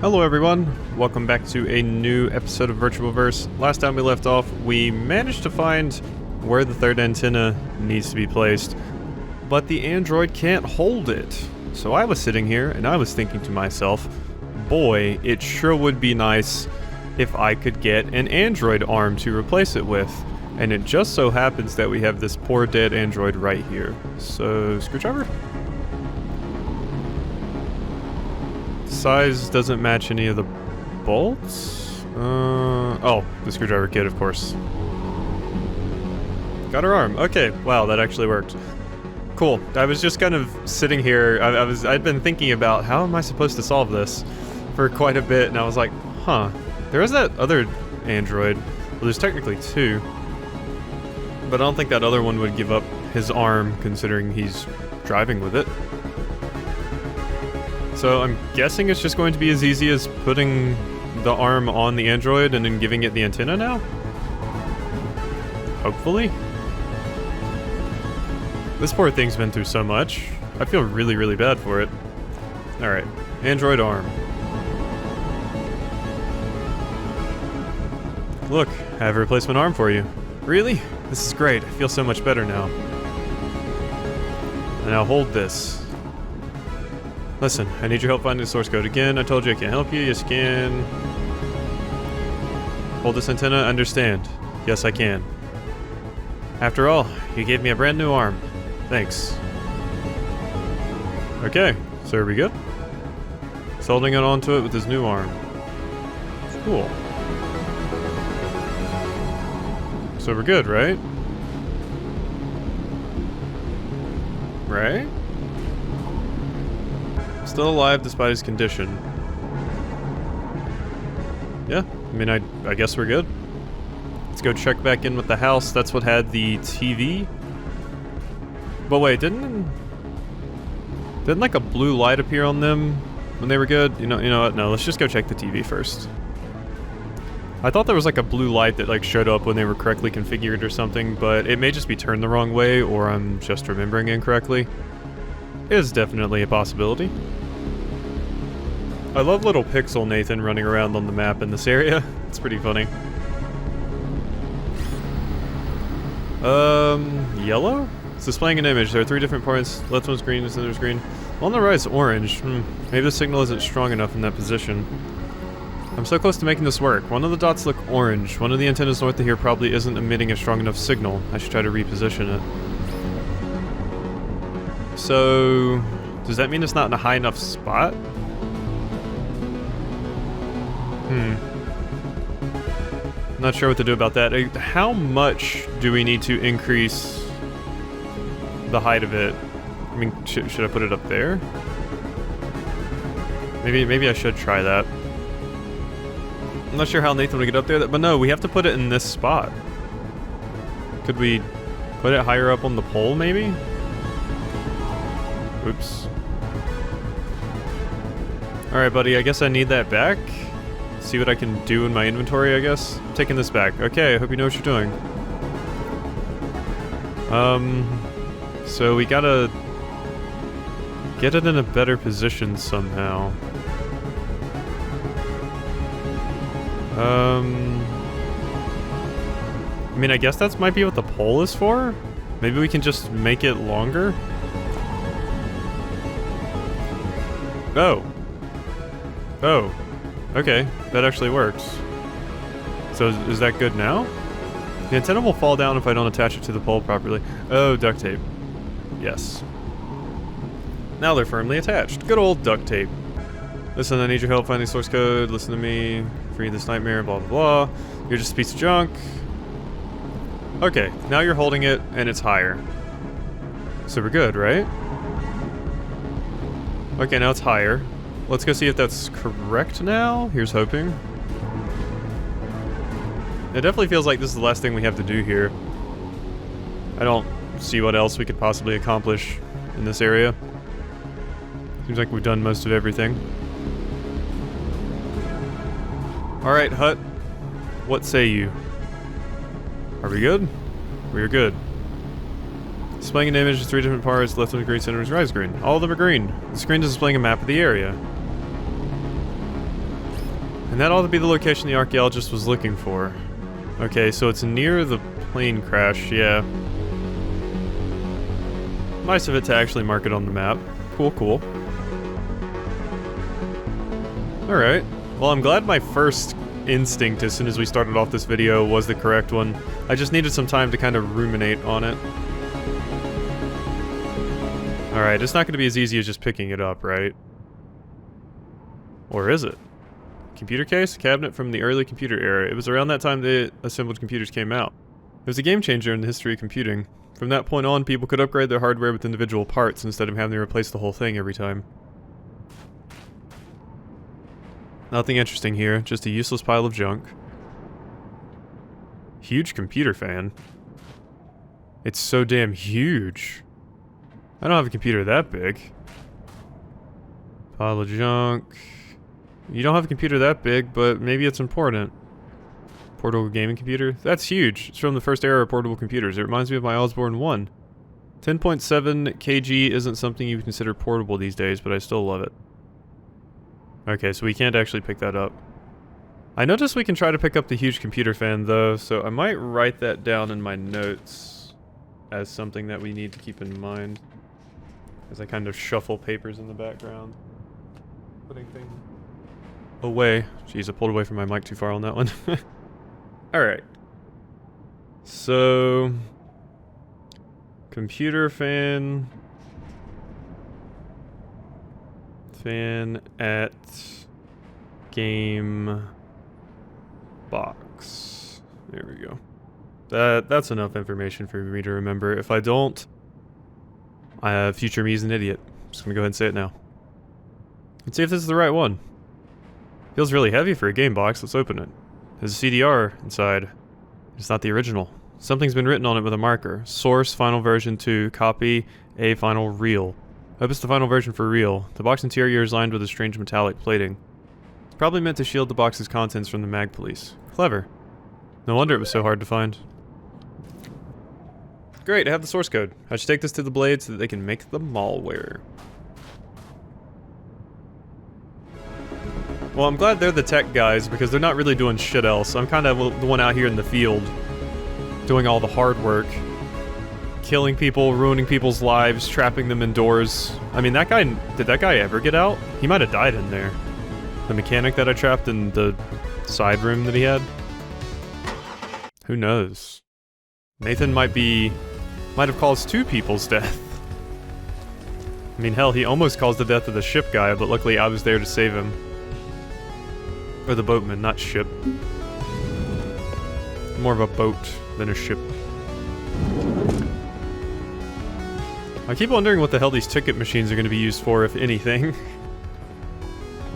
Hello everyone, welcome back to a new episode of VirtuaVerse. Last time we left off, we managed to find where the third antenna needs to be placed, but the android can't hold it. So I was sitting here and I was thinking to myself, boy, it sure would be nice if I could get an android arm to replace it with. And it just so happens that we have this poor dead android right here. So, screwdriver? Size doesn't match any of the bolts? Oh, the screwdriver kit, of course. Got her arm. Okay, wow, that actually worked. Cool. I was just kind of sitting here. I'd been thinking about how am I supposed to solve this for quite a bit, and I was like, huh. There is that other android. Well, there's technically two. But I don't think that other one would give up his arm, considering he's driving with it. So I'm guessing it's just going to be as easy as putting the arm on the android and then giving it the antenna now? Hopefully? This poor thing's been through so much. I feel really, really bad for it. Alright, android arm. Look, I have a replacement arm for you. Really? This is great. I feel so much better now. And now hold this. Listen, I need your help finding the source code. Again, I told you I can't help you. Yes, you can. Hold this antenna. Understand. Yes, I can. After all, you gave me a brand new arm. Thanks. Okay, so are we good? He's holding it onto it with his new arm. Cool. So we're good, right? Right? Still alive despite his condition. Yeah, I mean, I guess we're good. Let's go check back in with the house. That's what had the TV. But wait, didn't like a blue light appear on them when they were good? You know what? No, let's just go check the TV first. I thought there was like a blue light that like showed up when they were correctly configured or something, but it may just be turned the wrong way, or I'm just remembering incorrectly. It is definitely a possibility. I love little Pixel Nathan running around on the map in this area. It's pretty funny. Yellow? It's displaying an image. There are three different points. Left one's green, the center's green. On the right is orange. Maybe the signal isn't strong enough in that position. I'm so close to making this work. One of the dots look orange. One of the antennas north of here probably isn't emitting a strong enough signal. I should try to reposition it. So, does that mean it's not in a high enough spot? Not sure what to do about that. How much do we need to increase the height of it? I mean, should I put it up there? Maybe I should try that. I'm not sure how Nathan would get up there, but no, we have to put it in this spot. Could we put it higher up on the pole, maybe? Oops. Alright, buddy, I guess I need that back. See what I can do in my inventory, I guess. I'm taking this back. Okay, I hope you know what you're doing. So we gotta get it in a better position somehow. I mean, I guess that might be what the pole is for? Maybe we can just make it longer? Oh. Oh. Okay, that actually works. So is that good now? The antenna will fall down if I don't attach it to the pole properly. Oh, duct tape. Yes. Now they're firmly attached. Good old duct tape. Listen, I need your help finding source code. Listen to me. Free this nightmare, blah, blah, blah. You're just a piece of junk. Okay, now you're holding it, and it's higher. So we're good, right? Okay, now it's higher. Let's go see if that's correct now. Here's hoping. It definitely feels like this is the last thing we have to do here. I don't see what else we could possibly accomplish in this area. Seems like we've done most of everything. Alright, Hut. What say you? Are we good? We're good. Displaying an image of three different parts, left one is green, center is right is green. All of them are green. The screen is displaying a map of the area. And that ought to be the location the archaeologist was looking for. Okay, so it's near the plane crash, yeah. Nice of it to actually mark it on the map. Cool, cool. Alright. Well, I'm glad my first instinct as soon as we started off this video was the correct one. I just needed some time to kind of ruminate on it. Alright, it's not going to be as easy as just picking it up, right? Or is it? Computer case? A cabinet from the early computer era. It was around that time the assembled computers came out. It was a game changer in the history of computing. From that point on, people could upgrade their hardware with individual parts instead of having to replace the whole thing every time. Nothing interesting here, just a useless pile of junk. Huge computer fan. It's so damn huge. I don't have a computer that big. Pile of junk. You don't have a computer that big, but maybe it's important. Portable gaming computer? That's huge. It's from the first era of portable computers. It reminds me of my Osborne 1. 10.7 kg isn't something you would consider portable these days, but I still love it. Okay, so we can't actually pick that up. I noticed we can try to pick up the huge computer fan, though, so I might write that down in my notes as something that we need to keep in mind. As I kind of shuffle papers in the background. Putting things away. Jeez, I pulled away from my mic too far on that one. Alright. So... computer fan... fan at... game... box. There we go. That's enough information for me to remember. If I don't... future me is an idiot. I'm just gonna go ahead and say it now. Let's see if this is the right one. Feels really heavy for a game box. Let's open it. There's a CDR inside. It's not the original. Something's been written on it with a marker. Source, final version 2, copy, A, final, real. Hope it's the final version for real. The box interior is lined with a strange metallic plating. It's probably meant to shield the box's contents from the mag police. Clever. No wonder it was so hard to find. Great, I have the source code. I should take this to the Blade so that they can make the malware. Well, I'm glad they're the tech guys because they're not really doing shit else. I'm kind of the one out here in the field doing all the hard work. Killing people, ruining people's lives, trapping them indoors. I mean, that guy, did that guy ever get out? He might have died in there. The mechanic that I trapped in the side room that he had? Who knows? Nathan might have caused 2 people's death. I mean, hell, he almost caused the death of the ship guy, but luckily I was there to save him. Or the boatman, not ship. More of a boat than a ship. I keep wondering what the hell these ticket machines are going to be used for, if anything.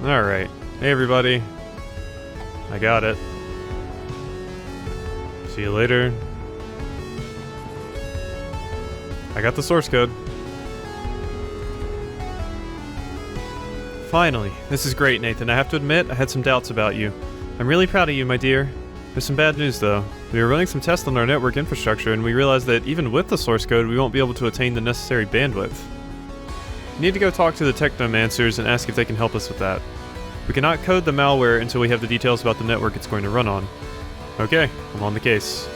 Alright. Hey everybody. I got it. See you later. I got the source code. Finally. This is great, Nathan. I have to admit, I had some doubts about you. I'm really proud of you, my dear. There's some bad news, though. We were running some tests on our network infrastructure, and we realized that even with the source code, we won't be able to attain the necessary bandwidth. We need to go talk to the technomancers and ask if they can help us with that. We cannot code the malware until we have the details about the network it's going to run on. Okay, I'm on the case.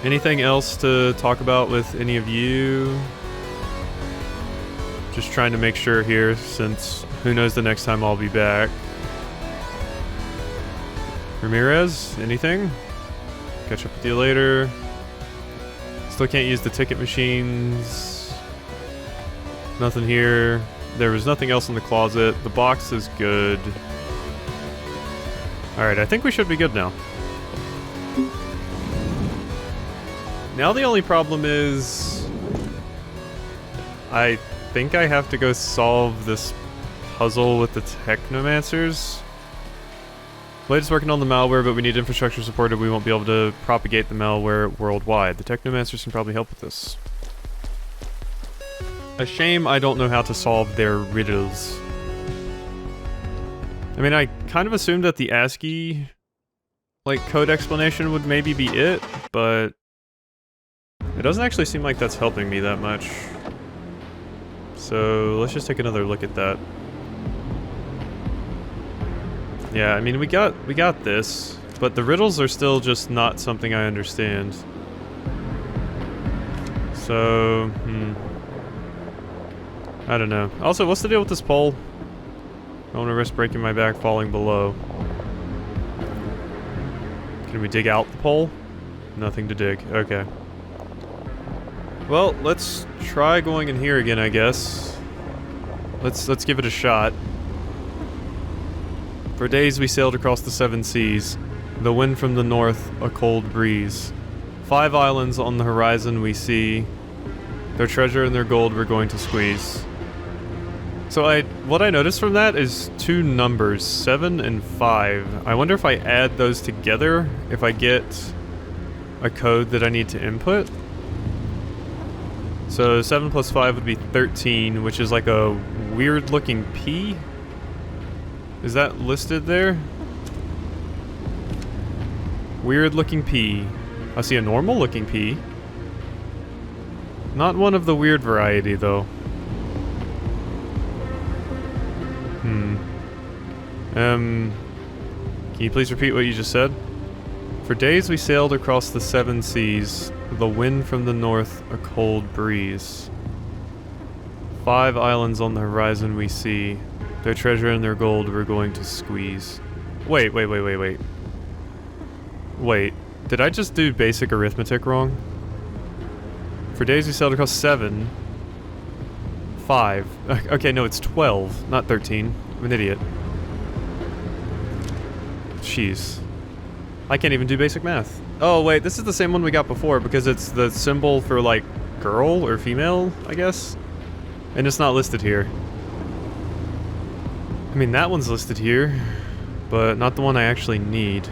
Anything else to talk about with any of you? Just trying to make sure here, since who knows the next time I'll be back. Ramirez, anything? Catch up with you later. Still can't use the ticket machines. Nothing here. There was nothing else in the closet. The box is good. Alright, I think we should be good now. Now the only problem is... I think I have to go solve this puzzle with the technomancers. Blade is working on the malware, but we need infrastructure support or we won't be able to propagate the malware worldwide. The technomancers can probably help with this. A shame I don't know how to solve their riddles. I mean, I kind of assumed that the ASCII, like, code explanation would maybe be it, but it doesn't actually seem like that's helping me that much. So let's just take another look at that. Yeah, I mean, we got this, but the riddles are still just not something I understand. So, I don't know. Also, what's the deal with this pole? I don't want to risk breaking my back falling below. Can we dig out the pole? Nothing to dig. Okay. Well, let's try going in here again, I guess. Let's give it a shot. For days we sailed across the 7 seas. The wind from the north, a cold breeze. 5 islands on the horizon we see. Their treasure and their gold we're going to squeeze. So what I noticed from that is 2 numbers, 7 and 5. I wonder if I add those together, if I get a code that I need to input. So 7 plus 5 would be 13, which is like a weird looking P. Is that listed there? Weird looking P. I see a normal looking P. Not one of the weird variety though. Can you please repeat what you just said? For days we sailed across the 7 seas, the wind from the north, a cold breeze. 5 islands on the horizon we see, their treasure and their gold we're going to squeeze. Wait. Wait, did I just do basic arithmetic wrong? For days we sailed across 7. 5. Okay, no, it's 12, not 13. I'm an idiot. Jeez. I can't even do basic math. Oh, wait, this is the same one we got before because it's the symbol for, like, girl or female, I guess? And it's not listed here. I mean, that one's listed here, but not the one I actually need.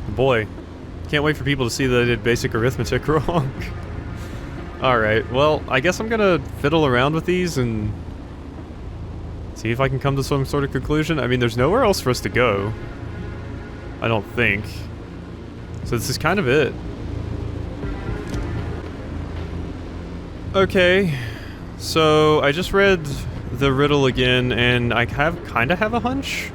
Boy, can't wait for people to see that I did basic arithmetic wrong. Alright, well, I guess I'm gonna fiddle around with these and see if I can come to some sort of conclusion. I mean, there's nowhere else for us to go. I don't think. So this is kind of it. Okay, so I just read the riddle again, and I kind of have a hunch.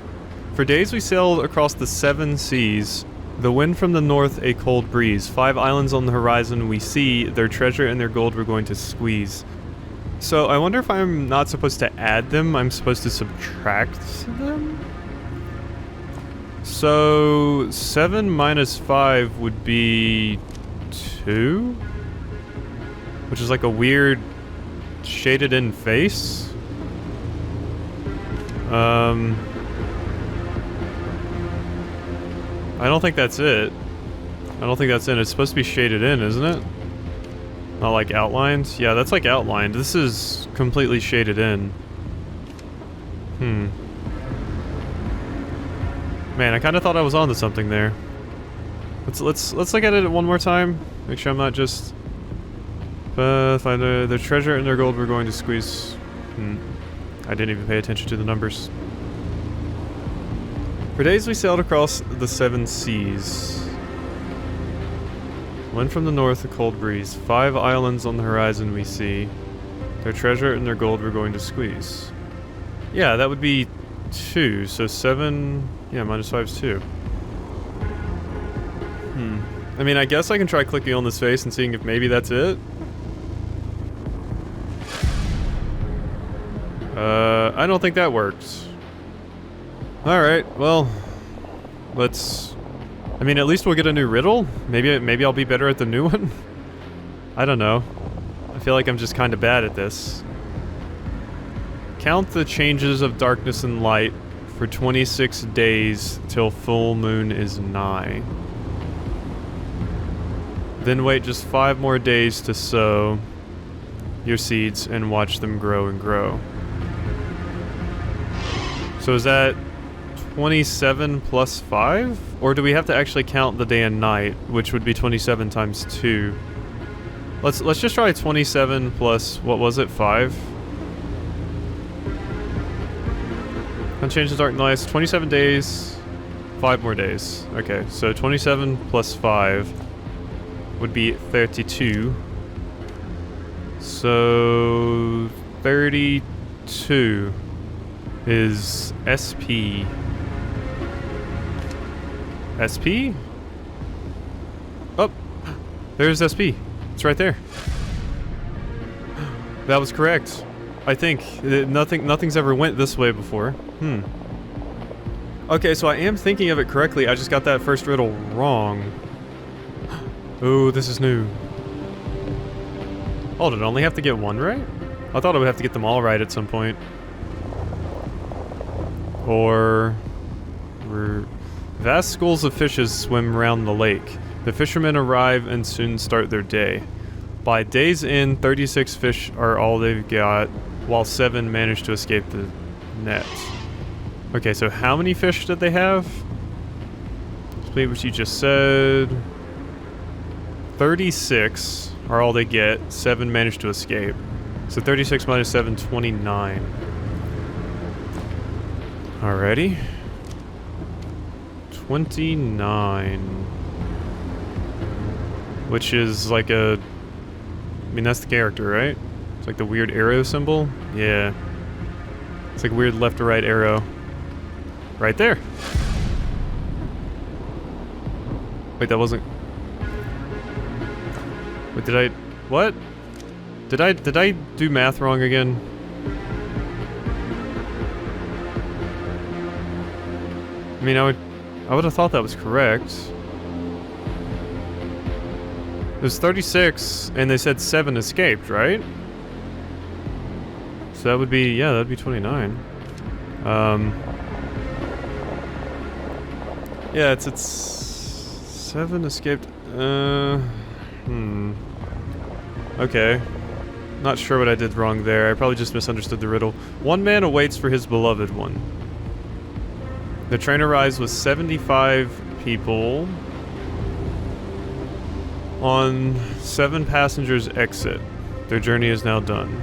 For days we sailed across the 7 seas, the wind from the north, a cold breeze. 5 islands on the horizon we see, their treasure and their gold we're going to squeeze. So I wonder if I'm not supposed to add them, I'm supposed to subtract them? So 7 minus 5 would be 2? Which is like a weird shaded in face. I don't think that's it. I don't think that's it. It's supposed to be shaded in, isn't it? Not like outlined? Yeah, that's like outlined. This is completely shaded in. Man, I kind of thought I was onto something there. Let's look at it one more time. Make sure I'm not just find their treasure and their gold we're going to squeeze. I didn't even pay attention to the numbers. For days we sailed across the 7 seas. Wind from the north, a cold breeze. 5 islands on the horizon we see. Their treasure and their gold we're going to squeeze. Yeah, that would be 2. So 7... Yeah, minus 5 is 2. I mean, I guess I can try clicking on this face and seeing if maybe that's it. I don't think that works. Alright, well, let's... I mean, at least we'll get a new riddle? Maybe I'll be better at the new one? I don't know. I feel like I'm just kind of bad at this. Count the changes of darkness and light for 26 days till full moon is nigh. Then wait just 5 more days to sow your seeds and watch them grow and grow. So is that 27 plus 5? Or do we have to actually count the day and night, which would be 27 times 2? Let's just try 27 plus, what was it, 5? Unchange the dark nights, 27 days, 5 more days. Okay, so 27 plus 5 would be 32. So 32. is SP. SP? Oh, there's SP. It's right there. That was correct. I think nothing's ever went this way before. Okay, so I am thinking of it correctly. I just got that first riddle wrong. Ooh, this is new. Oh, did I only have to get one right? I thought I would have to get them all right at some point. Or... Vast schools of fishes swim around the lake. The fishermen arrive and soon start their day. By day's end, 36 fish are all they've got, while 7 manage to escape the net. Okay, so how many fish did they have? Complete what you just said. 36 are all they get, 7 manage to escape. So 36 minus 7, 29. Alrighty. 29. Which is like a... I mean, that's the character, right? It's like the weird arrow symbol? Yeah. It's like a weird left to right arrow. Right there. Wait, that wasn't... Wait, did I... What? Did I do math wrong again? I mean, I would have thought that was correct. There's 36, and they said 7 escaped, right? So that would be, yeah, that'd be 29. Yeah, it's 7 escaped. Okay. Not sure what I did wrong there. I probably just misunderstood the riddle. One man awaits for his beloved one. The train arrives with 75 people. On 7 passengers exit. Their journey is now done.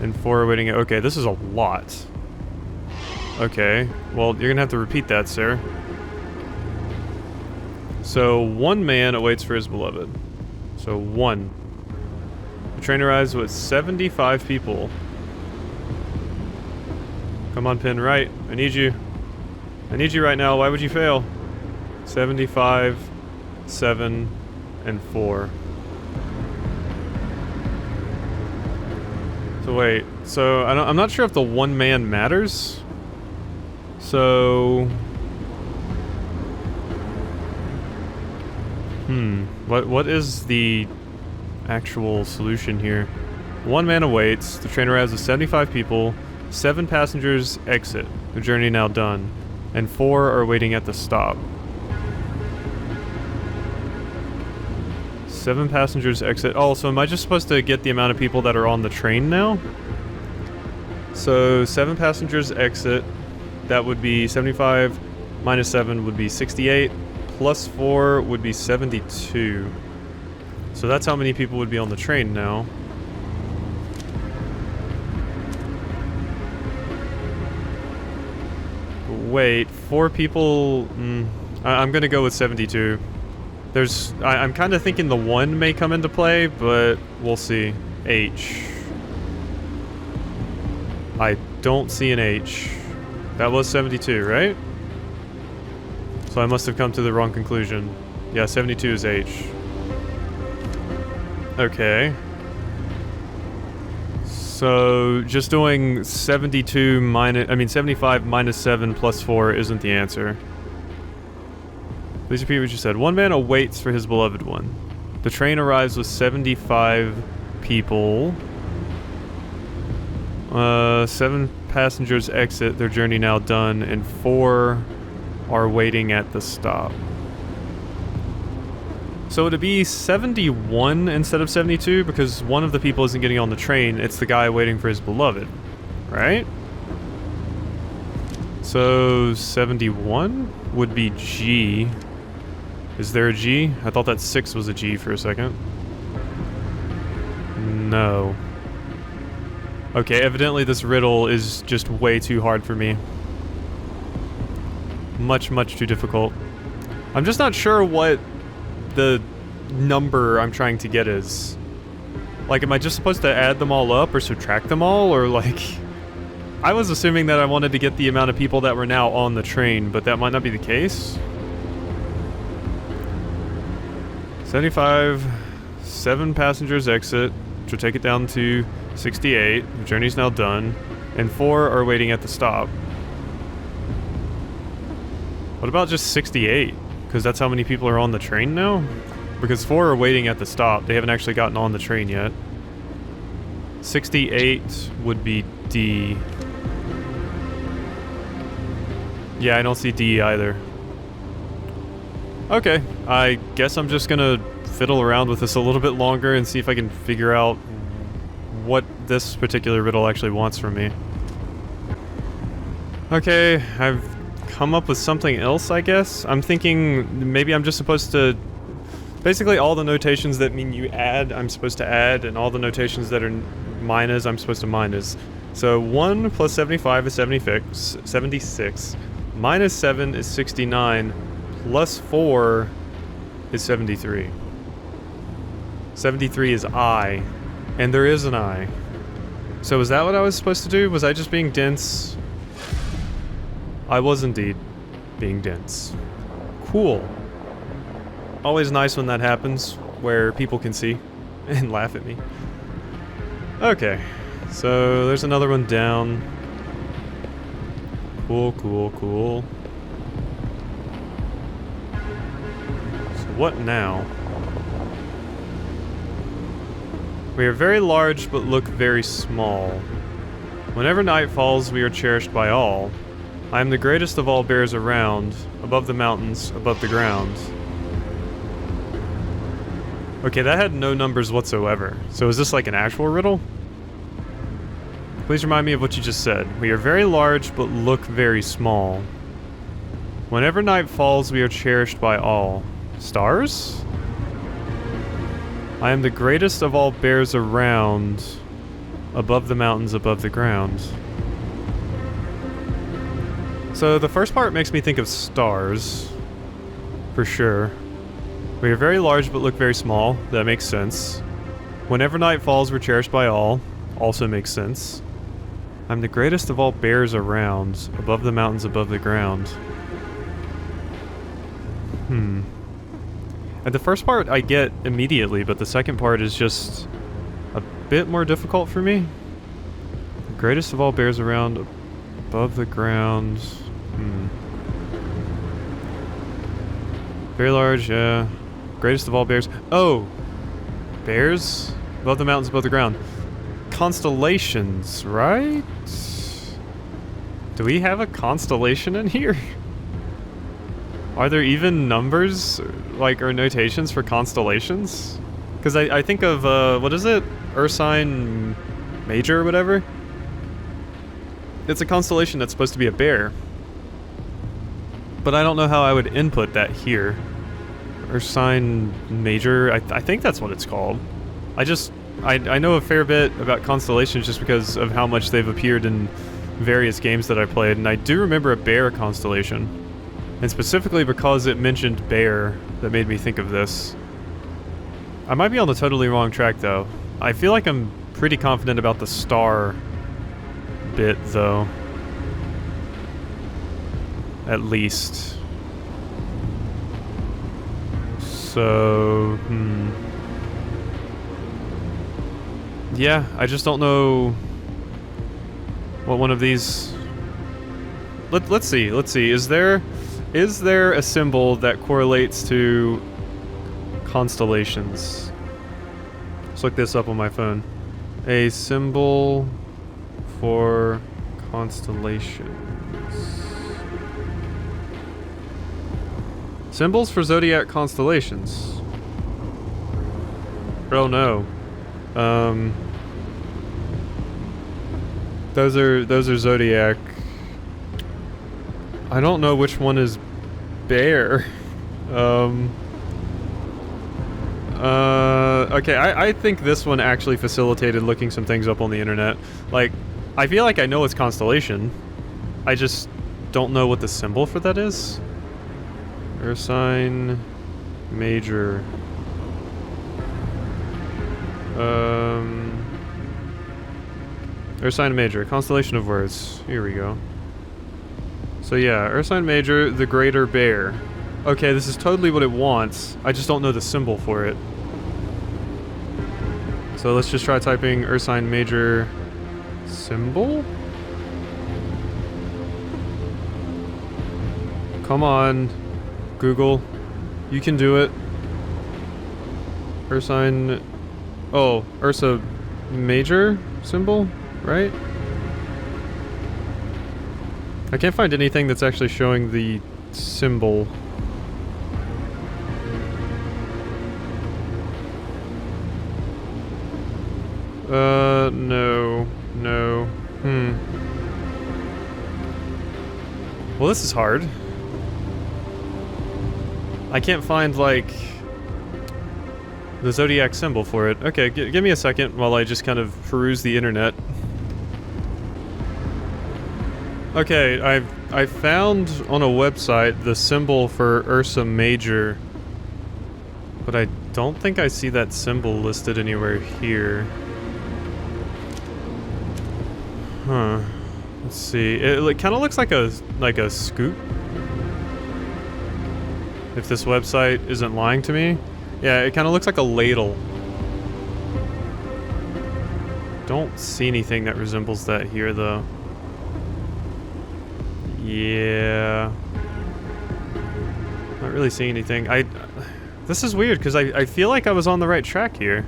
And 4 are waiting. Okay, this is a lot. Okay, well, you're gonna have to repeat that, sir. So, 1 man awaits for his beloved. So, 1. The train arrives with 75 people. Come on, Pin, right. I need you. I need you right now. Why would you fail? 75, 7, and 4. So wait. So I'm not sure if the 1 man matters. So... What is the actual solution here? 1 man awaits. The train arrives with 75 people. 7 passengers exit. The journey now done. And 4 are waiting at the stop. 7 passengers exit. Oh, so am I just supposed to get the amount of people that are on the train now? So 7 passengers exit. That would be 75 minus 7 would be 68. Plus 4 would be 72. So that's how many people would be on the train now. Wait, 4 people... I'm gonna go with 72. I'm kind of thinking the 1 may come into play, but we'll see. H. I don't see an H. That was 72, right? So I must have come to the wrong conclusion. Yeah, 72 is H. Okay. So just doing 75 minus 7 plus 4 isn't the answer. Please repeat what you said. 1 man awaits for his beloved one. The train arrives with 75 people. 7 passengers exit, their journey now done, and 4 are waiting at the stop. So would it be 71 instead of 72? Because one of the people isn't getting on the train, it's the guy waiting for his beloved, right? So 71 would be G. Is there a G? I thought that 6 was a G for a second. No. Okay, evidently this riddle is just way too hard for me. Much, much too difficult. I'm just not sure what the number I'm trying to get is. Like, am I just supposed to add them all up or subtract them all, or like... I was assuming that I wanted to get the amount of people that were now on the train, but that might not be the case. 75, 7 passengers exit, which will take it down to 68. The journey's now done, and 4 are waiting at the stop. What about just 68? Because that's how many people are on the train now? Because 4 are waiting at the stop. They haven't actually gotten on the train yet. 68 would be D. Yeah, I don't see D either. Okay, I guess I'm just gonna fiddle around with this a little bit longer and see if I can figure out what this particular riddle actually wants from me. Okay, I've come up with something else, I guess. I'm thinking maybe I'm just supposed to... Basically, all the notations that mean you add, I'm supposed to add, and all the notations that are minus, I'm supposed to minus. So 1 plus 75 is 76, minus 7 is 69, plus 4 is 73. 73 is I, and there is an I. So is that what I was supposed to do? Was I just being dense? I was indeed being dense. Cool. Always nice when that happens, where people can see and laugh at me. Okay, so there's another one down. Cool, cool, cool. So what now? We are very large but look very small. Whenever night falls, we are cherished by all. I am the greatest of all bears around, above the mountains, above the ground. Okay, that had no numbers whatsoever. So is this like an actual riddle? Please remind me of what you just said. We are very large, but look very small. Whenever night falls, we are cherished by all. Stars? I am the greatest of all bears around, above the mountains, above the ground. So the first part makes me think of stars, for sure. We are very large but look very small. That makes sense. Whenever night falls, we're cherished by all. Also makes sense. I'm the greatest of all bears around, above the mountains, above the ground. And the first part I get immediately, but the second part is just a bit more difficult for me. The greatest of all bears around, above the ground. Very large, yeah. Greatest of all bears. Oh! Bears? Above the mountains, above the ground. Constellations, right? Do we have a constellation in here? Are there even numbers, like, or notations for constellations? Because I think of, what is it? Ursine Major or whatever? It's a constellation that's supposed to be a bear. But I don't know how I would input that here. Ursine Major, I think that's what it's called. I know a fair bit about constellations just because of how much they've appeared in various games that I played, and I do remember a bear constellation. And specifically because it mentioned bear that made me think of this. I might be on the totally wrong track though. I feel like I'm pretty confident about the star bit though. At least. So, yeah, I just don't know what one of these... Let's see. Is there a symbol that correlates to constellations? Let's look this up on my phone. A symbol for constellations. Symbols for zodiac constellations. Oh no. Those are zodiac. I don't know which one is bear. Okay, I think this one actually facilitated looking some things up on the internet. Like, I feel like I know it's constellation. I just don't know what the symbol for that is. Ursine Major. Earth sign major, constellation of words. Here we go. So yeah, Earth sign major, the greater bear. Okay, this is totally what it wants. I just don't know the symbol for it. So let's just try typing Earth sign major symbol? Come on, Google. You can do it. Earth sign... Oh, Ursa major symbol, right? I can't find anything that's actually showing the symbol. No. No. Well, this is hard. I can't find, like, the zodiac symbol for it. Okay, give me a second while I just kind of peruse the internet. Okay, I found on a website the symbol for Ursa Major, but I don't think I see that symbol listed anywhere here. Huh. Let's see. It kind of looks like a scoop. If this website isn't lying to me. Yeah, it kind of looks like a ladle. Don't see anything that resembles that here, though. Yeah. Not really seeing anything. This is weird, because I feel like I was on the right track here.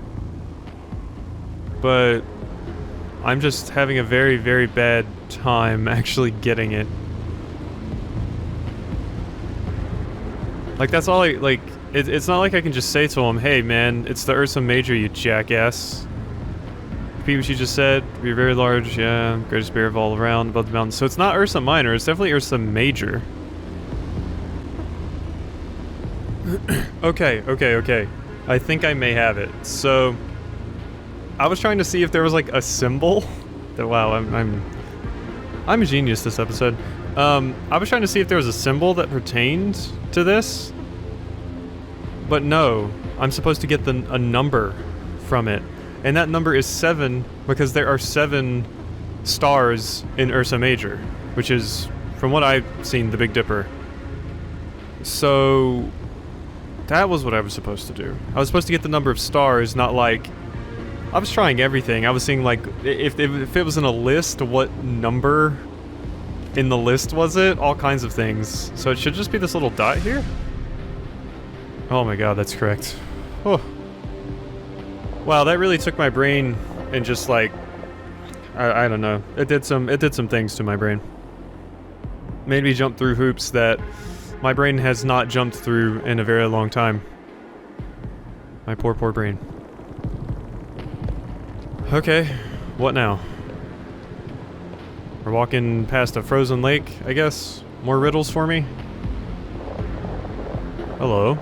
But I'm just having a very, very bad time actually getting it. Like, that's all it's not like I can just say to him, hey man, it's the Ursa Major, you jackass. Repeat what you just said. Be very large, yeah. Greatest bear of all around, above the mountains. So it's not Ursa Minor, it's definitely Ursa Major. Okay. I think I may have it. So, I was trying to see if there was like a symbol. Wow, I'm a genius this episode. I was trying to see if there was a symbol that pertained to this. But no, I'm supposed to get a number from it. And that number is 7 because there are 7 stars in Ursa Major, which is, from what I've seen, the Big Dipper. So, that was what I was supposed to do. I was supposed to get the number of stars, not like... I was trying everything. I was seeing, like, if it was in a list, what number in the list was it? All kinds of things. So it should just be this little dot here? Oh my god, that's correct. Oh. Wow, that really took my brain and just like... I don't know. It did some things to my brain. Made me jump through hoops that my brain has not jumped through in a very long time. My poor brain. Okay, what now? We're walking past a frozen lake, I guess. More riddles for me? Hello.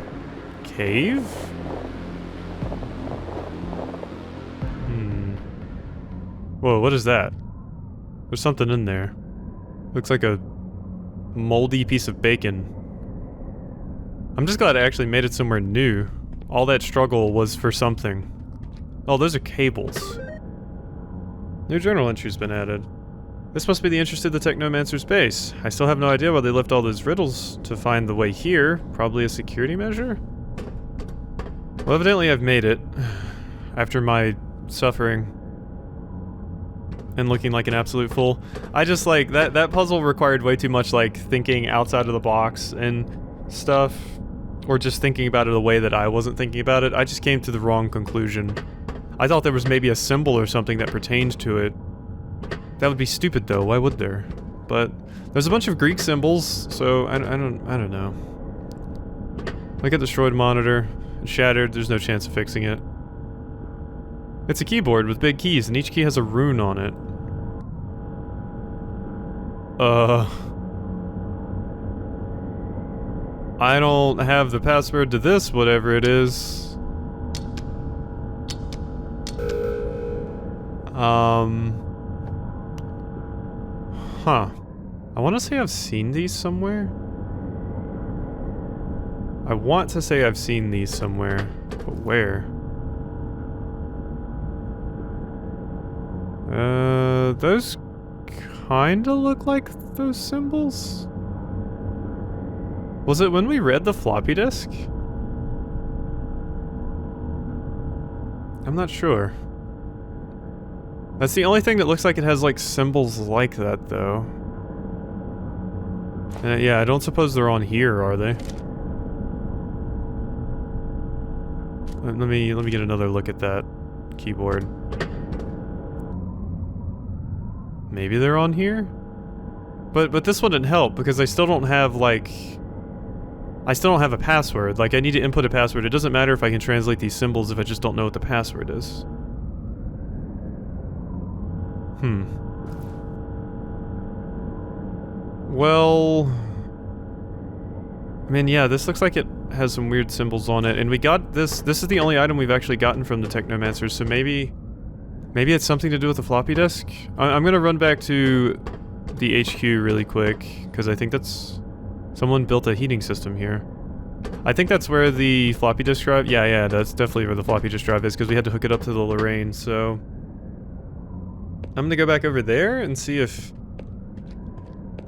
Cave? Whoa, what is that? There's something in there. Looks like a moldy piece of bacon. I'm just glad I actually made it somewhere new. All that struggle was for something. Oh, those are cables. New journal entry's been added. This must be the entrance to the Technomancer's base. I still have no idea why they left all those riddles to find the way here. Probably a security measure? Well, evidently I've made it. After my suffering. And looking like an absolute fool. I just like, that puzzle required way too much like thinking outside of the box and stuff. Or just thinking about it a way that I wasn't thinking about it. I just came to the wrong conclusion. I thought there was maybe a symbol or something that pertained to it. That would be stupid though, why would there? But there's a bunch of Greek symbols, so I don't know. Look at destroyed monitor. It's shattered, there's no chance of fixing it. It's a keyboard with big keys, and each key has a rune on it. I don't have the password to this, whatever it is. Huh. I want to say I've seen these somewhere. I want to say I've seen these somewhere, but where? Those kinda look like those symbols? Was it when we read the floppy disk? I'm not sure. That's the only thing that looks like it has like symbols like that though. Yeah, I don't suppose they're on here, are they? Let me get another look at that keyboard. Maybe they're on here? But this wouldn't help because I still don't have like... I still don't have a password. Like I need to input a password. It doesn't matter if I can translate these symbols if I just don't know what the password is. Well... I mean, yeah, this looks like it has some weird symbols on it, and we got this... This is the only item we've actually gotten from the Technomancers, so maybe it's something to do with the floppy disk? I'm gonna run back to the HQ really quick, because I think that's... Someone built a heating system here. I think that's where the floppy disk drive... Yeah, that's definitely where the floppy disk drive is, because we had to hook it up to the Lorraine, so... I'm gonna go back over there and see if...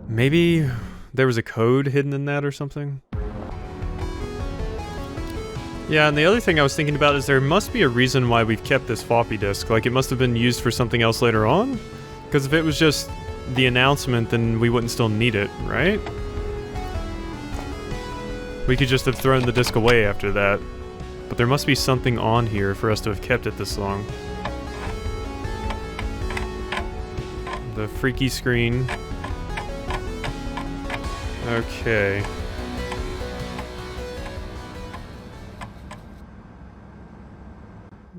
Maybe there was a code hidden in that or something? Yeah, and the other thing I was thinking about is there must be a reason why we've kept this floppy disk. Like, it must have been used for something else later on? Because if it was just the announcement, then we wouldn't still need it, right? We could just have thrown the disk away after that. But there must be something on here for us to have kept it this long. The freaky screen. Okay.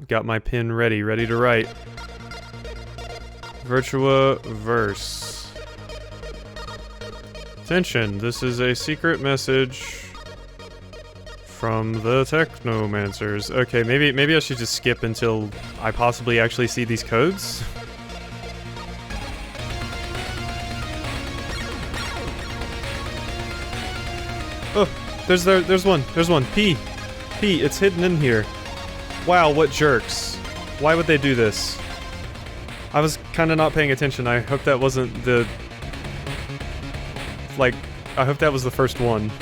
Got my pen ready to write. VirtuaVerse. Attention, this is a secret message from the Technomancers. Okay, maybe I should just skip until I possibly actually see these codes. Oh, there's one. P, it's hidden in here. Wow, what jerks. Why would they do this? I was kinda not paying attention. I hope that wasn't the... Like, I hope that was the first one.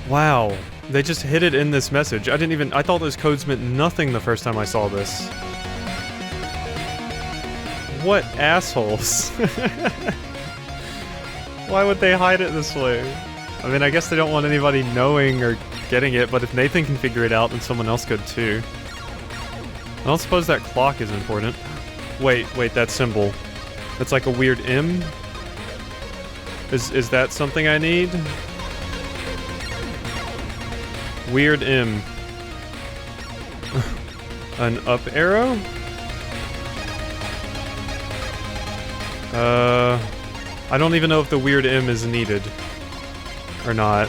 Wow. They just hid it in this message. I thought those codes meant nothing the first time I saw this. What assholes. Why would they hide it this way? I mean, I guess they don't want anybody knowing or getting it, but if Nathan can figure it out, then someone else could too. I don't suppose that clock is important. Wait, that symbol. It's like a weird M? Is that something I need? Weird M. An up arrow? I don't even know if the weird M is needed. Or not.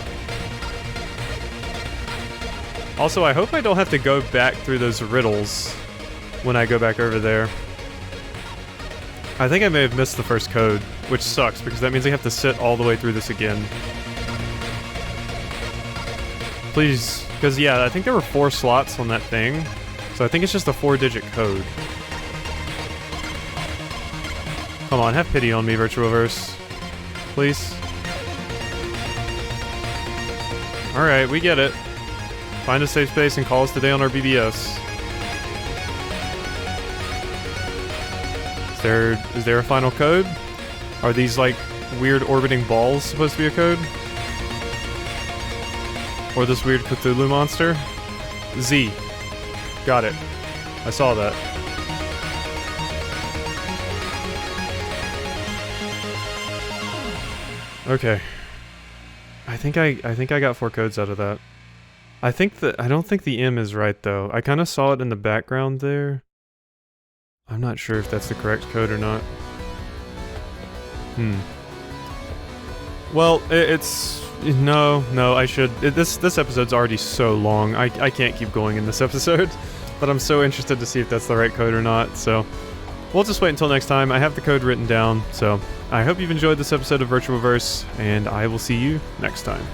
Also, I hope I don't have to go back through those riddles when I go back over there. I think I may have missed the first code, which sucks because that means I have to sit all the way through this again. Please, because yeah, I think there were 4 slots on that thing, so I think it's just a 4-digit code. Come on, have pity on me, VirtuaVerse. Please. Alright, we get it. Find a safe space and call us today on our BBS. Is there a final code? Are these like weird orbiting balls supposed to be a code? Or this weird Cthulhu monster? Z. Got it. I saw that. Okay. I think I got 4 codes out of that. I don't think the M is right though. I kind of saw it in the background there. I'm not sure if that's the correct code or not. Well, it's no, I should. This episode's already so long. I can't keep going in this episode, but I'm so interested to see if that's the right code or not. So we'll just wait until next time. I have the code written down. So I hope you've enjoyed this episode of VirtuaVerse, and I will see you next time.